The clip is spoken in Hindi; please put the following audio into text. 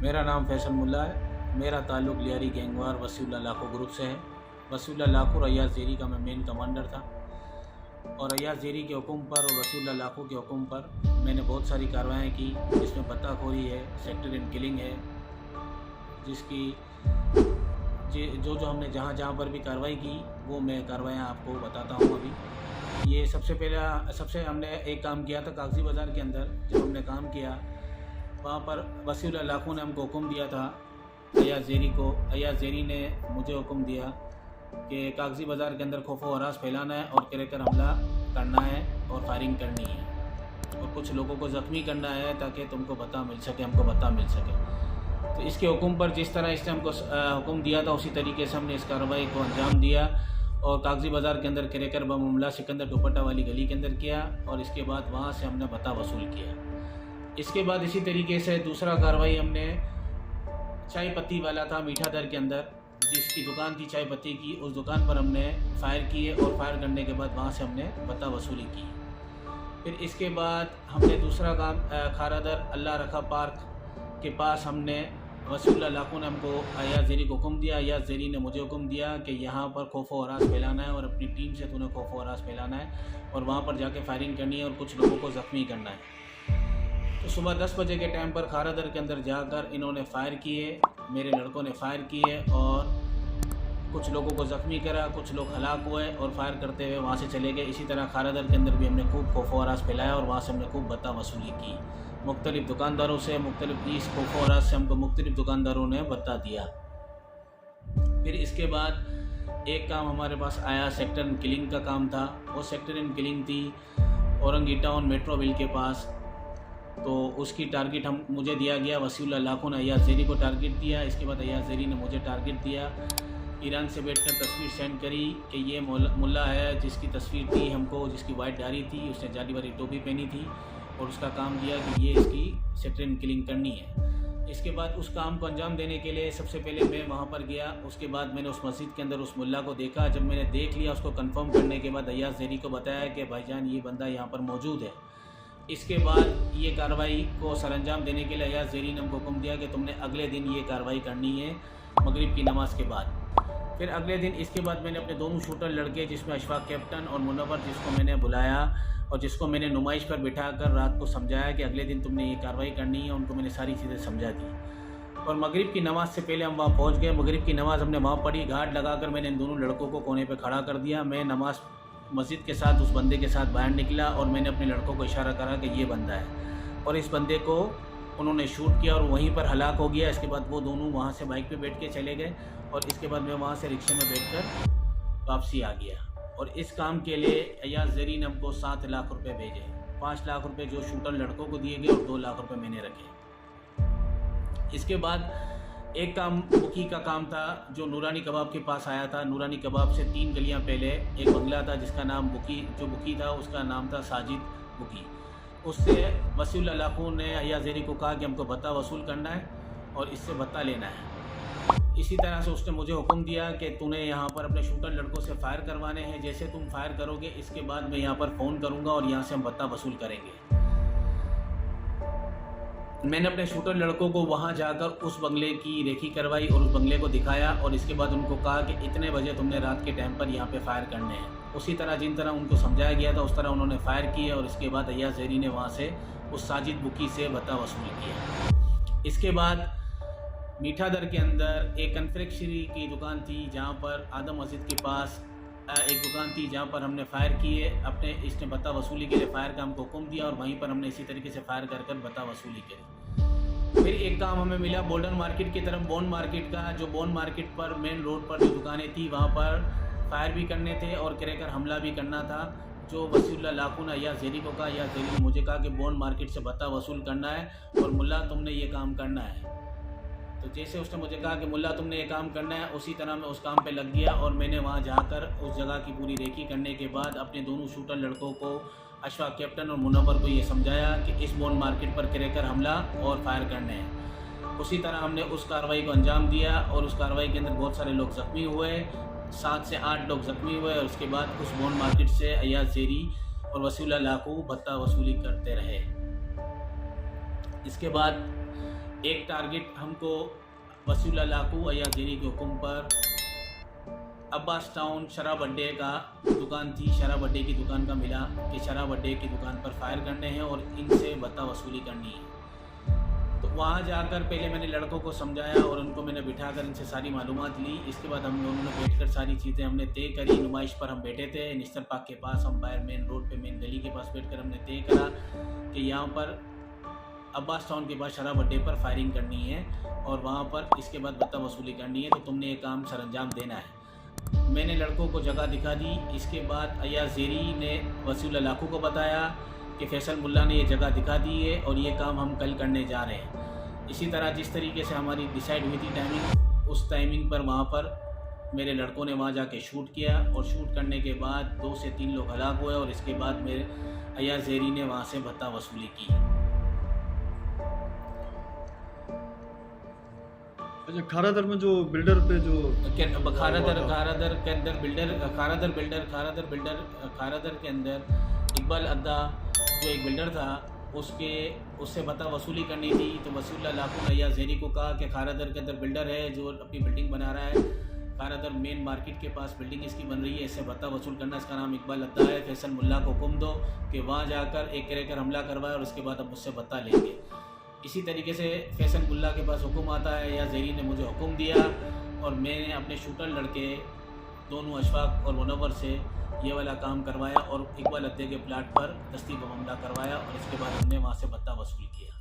मेरा नाम फैसल मुल्ला है। मेरा ताल्लुक़ लियारी गैंगवार वसीउल्लाह लाखो ग्रुप से है। वसीउल्लाह लाखो और अय्याज़ ज़ेरी का मैं मेन कमांडर था और अय्याज़ ज़ेरी के हुक्म पर और वसीउल्लाह लाखो के हुक्म पर मैंने बहुत सारी कार्रवाइयाँ की, जिसमें बत्ताखोरी है, सेक्टर इन किलिंग है, जिसकी जो हमने जहाँ पर भी कार्रवाई की वो मैं कार्रवाइयाँ आपको बताता हूँ अभी। ये सबसे हमने एक काम किया था कागज़ी बाज़ार के अंदर। जब हमने काम किया वहाँ पर वसीउल्लाह लाखो ने हमको हुक्म दिया था अय्याज़ ज़ेरी को। अय्याज़ ज़ेरी ने मुझे हुक्म दिया कि कागज़ी बाज़ार के अंदर खौफ व हरास फैलाना है और क्रैकर हमला करना है और फायरिंग करनी है और कुछ लोगों को ज़ख्मी करना है ताकि तुमको बता मिल सके, हमको बता मिल सके। तो इसके हुक्म पर जिस तरह इसने हमको हुक्म दिया था उसी तरीके से हमने इस कार्रवाई को अंजाम दिया और कागज़ी बाज़ार के अंदर क्रैकर बम हमला सिकंदर दुपट्टा वाली गली के अंदर किया और इसके बाद वहाँ से हमने बता वसूल किया। इसके बाद इसी तरीके से दूसरा कार्रवाई हमने चाय पत्ती वाला था मीठा दर के अंदर, जिसकी दुकान थी चाय पत्ती की, उस दुकान पर हमने फायर किए और फायर करने के बाद वहाँ से हमने बता वसूली की। फिर इसके बाद हमने दूसरा काम खारादर अल्लाह रखा पार्क के पास हमने वसीउल्लाह लाखो ने हमको अय्याज़ ज़ेरी को हुक्म दिया। अय्याज़ ज़ेरी ने मुझे हुक्म दिया कि यहाँ पर खौफ व हरास फैलाना है और अपनी टीम से तूने खौफ व हरास फैलाना है और वहाँ पर जाके फायरिंग करनी है और कुछ लोगों को ज़ख्मी करना है। तो सुबह 10 बजे के टाइम पर खारादर के अंदर जाकर इन्होंने फायर किए, मेरे लड़कों ने फायर किए और कुछ लोगों को ज़ख्मी करा, कुछ लोग हलाक हुए और फायर करते हुए वहाँ से चले गए। इसी तरह खारादर के अंदर भी हमने खूब खौफ व हरास फैलाया और वहाँ से हमने खूब बता वसूली की। मुख्तलिफ़ दुकानदारों से इस खौफ व हरास से हमको मुख्तलिफ़ दुकानदारों ने बता दिया। फिर इसके बाद एक काम हमारे पास आया, सेक्टर इन किलिंग का काम था। वो सेक्टर इन किलिंग थी औरंगी टाउन मेट्रो बिल के पास। तो उसकी टारगेट मुझे दिया गया, वसीउल्लाह लाखो ने अय्याज़ ज़ेरी को टारगेट दिया। इसके बाद अय्याज़ ज़ेरी ने मुझे टारगेट दिया। ईरान से बैठकर तस्वीर सेंड करी कि ये मुल्ला है, जिसकी तस्वीर थी हमको, जिसकी वाइट डायरी थी, उसने जाली वाली टोपी पहनी थी और उसका काम दिया कि ये इसकी सेक्टर इन किलिंग करनी है। इसके बाद उस काम को अंजाम देने के लिए सबसे पहले मैं वहाँ पर गया। उसके बाद मैंने उस मस्जिद के अंदर उस मुल्ला को देखा। जब मैंने देख लिया, उसको कंफर्म करने के बाद अय्याज़ ज़ेरी को बताया कि भाईजान ये बंदा यहाँ पर मौजूद है। इसके बाद ये कार्रवाई को सरअंजाम देने के लिए अय्याज़ ज़ेरी ने हमको हुक्म दिया कि तुमने अगले दिन ये कार्रवाई करनी है मगरिब की नमाज़ के बाद। फिर अगले दिन इसके बाद मैंने अपने दोनों शूटर लड़के, जिसमें अशफाक कैप्टन और मुनव्वर, जिसको मैंने बुलाया और जिसको मैंने नुमाइश पर बिठाकर रात को समझाया कि अगले दिन तुमने ये कार्रवाई करनी है, उनको मैंने सारी चीज़ें समझा दी। और मगरिब की नमाज़ से पहले हम वहाँ पहुँच गए। मगरिब की नमाज़ हमने वहाँ पढ़ी, घाट लगाकर मैंने इन दोनों लड़कों को कोने पर खड़ा कर दिया। मैं नमाज़ मस्जिद के साथ उस बंदे के साथ बाहर निकला और मैंने अपने लड़कों को इशारा करा कि ये बंदा है और इस बंदे को उन्होंने शूट किया और वहीं पर हलाक हो गया। इसके बाद वो दोनों वहाँ से बाइक पे बैठ के चले गए और इसके बाद मैं वहाँ से रिक्शे में बैठकर वापसी आ गया। और इस काम के लिए अय्याज़ ज़ेरी ने हमको 7 लाख रुपए भेजे। 5 लाख रुपए जो शूटर लड़कों को दिए गए और 2 लाख रुपए मैंने रखे। इसके बाद एक काम बुकी का काम था जो नूरानी कबाब के पास आया था। नूरानी कबाब से 3 गलियां पहले एक बंगला था जिसका नाम बुकी था, उसका नाम था साजिद बुकी। उससे वसीउल्लाह लाखो ने अय्याज़ ज़ेरी को कहा कि हमको बता वसूल करना है और इससे बता लेना है। इसी तरह से उसने मुझे हुक्म दिया कि तूने यहाँ पर अपने शूटर लड़कों से फायर करवाने हैं। जैसे तुम फायर करोगे इसके बाद मैं यहाँ पर फ़ोन करूँगा और यहाँ से हम बता वसूल करेंगे। मैंने अपने शूटर लड़कों को वहाँ जाकर उस बंगले की रेखी करवाई और उस बंगले को दिखाया और इसके बाद उनको कहा कि इतने बजे तुमने रात के टाइम पर यहाँ पे फायर करने हैं। उसी तरह जिन तरह उनको समझाया गया था उस तरह उन्होंने फायर किए और इसके बाद अय्याज़ ज़ेरी ने वहाँ से उस साजिद बुकी से बता वसूल किया। इसके बाद मीठा दर के अंदर एक कन्फेक्शनरी की दुकान थी, जहाँ पर आदम मस्जिद के पास एक दुकान थी, जहाँ पर हमने फायर किए। इसने बता वसूली के लिए फायर का हमको हुक्म दिया और वहीं पर हमने इसी तरीके से फायर कर बता वसूली करी। फिर एक काम हमें मिला बोल्डन मार्केट की तरफ, बॉन्ड मार्केट का, जो बॉन्ड मार्केट पर मेन रोड पर जो दुकानें थी वहाँ पर फायर भी करने थे और क्रैकर हमला भी करना था। जो वसीउल्लाह लाखो ने अय्याज़ ज़ेरी को कहा, अय्याज़ ज़ेरी ने मुझे कहा कि बॉन्ड मार्केट से बता वसूल करना है और मुल्ला तुमने ये काम करना है। तो जैसे उसने मुझे कहा कि मुल्ला तुमने ये काम करना है, उसी तरह मैं उस काम पे लग गया और मैंने वहाँ जाकर उस जगह की पूरी रेकी करने के बाद अपने दोनों शूटर लड़कों को, अशफाक कैप्टन और मुनव्वर को ये समझाया कि इस बॉन्ड मार्केट पर क्रैकर हमला और फायर करने हैं। उसी तरह हमने उस कार्रवाई को अंजाम दिया और उस कार्रवाई के अंदर बहुत सारे लोग ज़ख्मी हुए, 7 से 8 लोग ज़ख्मी हुए और उसके बाद उस बॉन्ड मार्केट से अय्याज़ ज़ेरी और वसीउल्लाह लाखो बता वसूली करते रहे। इसके बाद एक टारगेट हमको वसीउल्लाह लाखू अय्याज ज़ेरी के हुक्म पर अब्बास टाउन शराब अड्डे का दुकान थी, शराब अड्डे की दुकान का मिला कि शराब अड्डे की दुकान पर फायर करने हैं और इनसे भत्ता वसूली करनी है। तो वहाँ जाकर पहले मैंने लड़कों को समझाया और उनको मैंने बिठाकर इनसे सारी मालूमात ली। इसके बाद हम दोनों ने बैठकर सारी चीज़ें हमने तय करी। नुमाइश पर हम बैठे थे निस्तर पार्क के पास, हम बाहर मेन रोड पे मेन गली के पास बैठकर हमने तय करा कि यहाँ पर अब्बास टाउन के पास शराब अड्डे पर फायरिंग करनी है और वहाँ पर इसके बाद भत्ता वसूली करनी है, तो तुमने ये काम सर अंजाम देना है। मैंने लड़कों को जगह दिखा दी। इसके बाद अय्याज ज़ेरी ने वसीउल्लाह लाखू को बताया कि फैसल मुल्ला ने ये जगह दिखा दी है और ये काम हम कल करने जा रहे हैं। इसी तरह जिस तरीके से हमारी डिसाइड हुई थी टाइमिंग, उस टाइमिंग पर वहाँ पर मेरे लड़कों ने वहाँ जाके शूट किया और शूट करने के बाद 2 से 3 लोग हलाक हुए और इसके बाद मेरे अय्याज ज़ेरी ने वहाँ से भत्ता वसूली की। अच्छा, खारादर में जो बिल्डर पे जो खारादर के अंदर इकबाल अद्दा जो एक बिल्डर था उससे भत्ता वसूली करनी थी। तो वसीउल्लाह लाखू ने अय्याज ज़ेरी को कहा कि खारादर के अंदर बिल्डर है जो अपनी बिल्डिंग बना रहा है, खारादर मेन मार्केट के पास बिल्डिंग इसकी बन रही है, इससे भत्ता वसूल करना, इसका नाम इकबाल अद्दा है। फैसल मुल्ला को हुक्म दो कि वहाँ जाकर एक क्रैकर हमला करवाए और उसके बाद अब मुझसे भत्ता लेंगे। इसी तरीके से फैसल मुल्ला के पास हुक्म आता है, अय्याज ज़ेरी ने मुझे हुक्म दिया और मैंने अपने शूटर लड़के दोनों अशफाक और मुनव्वर से ये वाला काम करवाया और इकबाल अद्दे के प्लाट पर दस्ती बम हमला करवाया और इसके बाद हमने वहाँ से भत्ता वसूल किया।